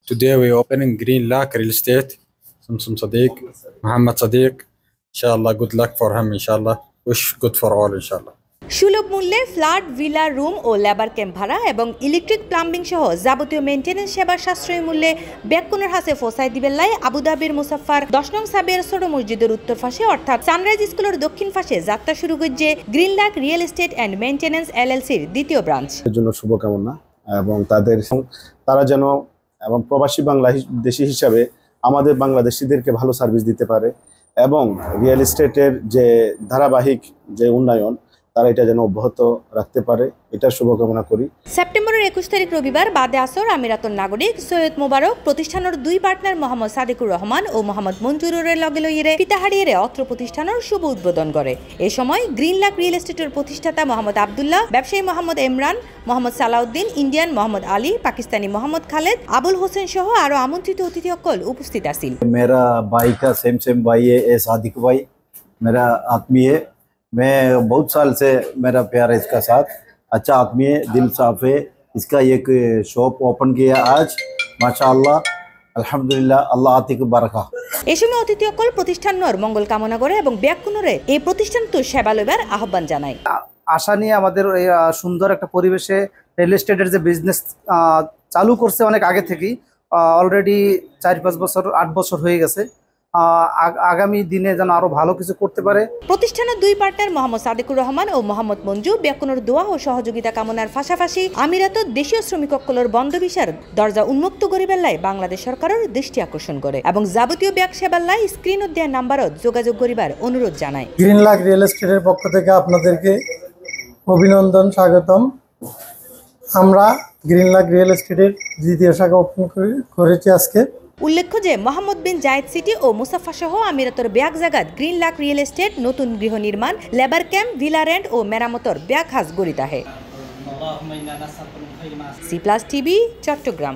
Today we opening Green Lake Real Estate. Samsum Sadiq, Muhammad Sadiq. Inshallah, good luck for him. Inshallah, wish good for all. Inshallah. সুলভ মূল্যে flat, villa, room ও labour camp ভাড়া এবং electric plumbing সহ যাবতীয় maintenance সেবার সাশ্রয়ী মূল্যে ব্যাকুনের হাসে ফসাই দিবেল্লাই আবুধাবির মুসাফফার 10 নং সাবিয়ার ছোট মসজিদের উত্তর পাশে অর্থাৎ সানরাইজ স্কুলের দক্ষিণ পাশে যাত্রা শুরু করছে Green Lake Real Estate and Maintenance এলএলসির দ্বিতীয় ব্রাঞ্চ। এর জন্য শুভকামনা এবং তারা যেন এবং প্রবাসী বাংলাদেশী হিসাবে আমাদের বাংলাদেশিদেরকে ভালো সার্ভিস দিতে পারে এবং রিয়েল এস্টেটের যে ধারাবাহিক যে উন্নয়ন তারা এটা যেন অব্যাহত রাখতে পারে, এটা শুভকামনা করি। সেপ্টেম্বরের 21 তারিখ রবিবার বাদে আসর আমিরাতুল নাগরিক সৈয়দ মোবারক প্রতিষ্ঠানের দুই পার্টনার মোহাম্মদ সাদিকুর রহমান ও মোহাম্মদ মঞ্জুরের লগে লইরে পিতাহারিয়ে অত্র প্রতিষ্ঠানের শুভ উদ্বোধন করে। এ সময় গ্রিন লেক রিয়েল এস্টেটের প্রতিষ্ঠাতা মোহাম্মদ আব্দুল্লাহ, ব্যবসায়ী মোহাম্মদ ইমরান, মোহাম্মদ সালাউদ্দিন, ইন্ডিয়ান মোহাম্মদ আলী, পাকিস্তানি মোহাম্মদ খালেদ, আবুল হোসেন সহ আরো আমন্ত্রিত অতিথি সকল উপস্থিত আছেন। मेरा भाई का सेम भाई है सादिक भाई, मेरा आदमी है। मैं बहुत साल से मेरा प्यार है इसका साथ, अच्छा आदमी है, दिल साफ है। इसका एक शॉप ओपन किया आज, माशाअल्लाह, अल्हम्दुलिल्लाह, अल्लाह आतिक बारका। এই সময় অতিথি সকল প্রতিষ্ঠানের মঙ্গল কামনা করে এবং ব্যাকুনরে এই প্রতিষ্ঠান তো সেবা লইবার আহ্বান জানায়। আশা নিয়ে আমাদের সুন্দর একটা পরিবেশে রিয়েল এস্টেটের যে বিজনেস চালু করছে অনেক আগে থেকেই, অলরেডি 4-5 বছর 8 বছর হয়ে গেছে। আগামী দিনে যেন আরো ভালো কিছু করতে পারে। প্রতিষ্ঠানের দুই পার্টনার মোহাম্মদ সাদিকুর রহমান ও মোহাম্মদ মঞ্জু ব্যাকুনের দোয়া ও সহযোগিতা কামনার পাশাপাশি আমিরাত দেশীয় শ্রমিক সকলের বন্ধ ভিসার দরজা উন্মুক্ত করিবেল্লাই বাংলাদেশ সরকারের দৃষ্টি আকর্ষণ করে এবং যাবতীয় ব্যাগ সেবাল্লাই স্ক্রিনত দেওয়া নাম্বারত যোগাযোগ করিবার অনুরোধ জানায়। গ্রিন লেক রিয়েল এস্টেটের পক্ষ থেকে আপনাদেরকে অভিনন্দন, স্বাগতম। আমরা গ্রিন লেক রিয়েল এস্টেটের দ্বিতীয় শাখা ওপেন করেছি আজকে। উল্লেখ্য যে মোহাম্মদ বিন জায়েদ সিটি ও মুসাফা সহ আমিরাতের ব্যাগ জাগাত গ্রিন লেক রিয়েল এস্টেট নতুন গৃহ নির্মাণ, লেবার ক্যাম্প, ভিলা রেন্ট ও মেরামতর ব্যাগ হাজ গড়িত আহে। C+ TV Chittagong.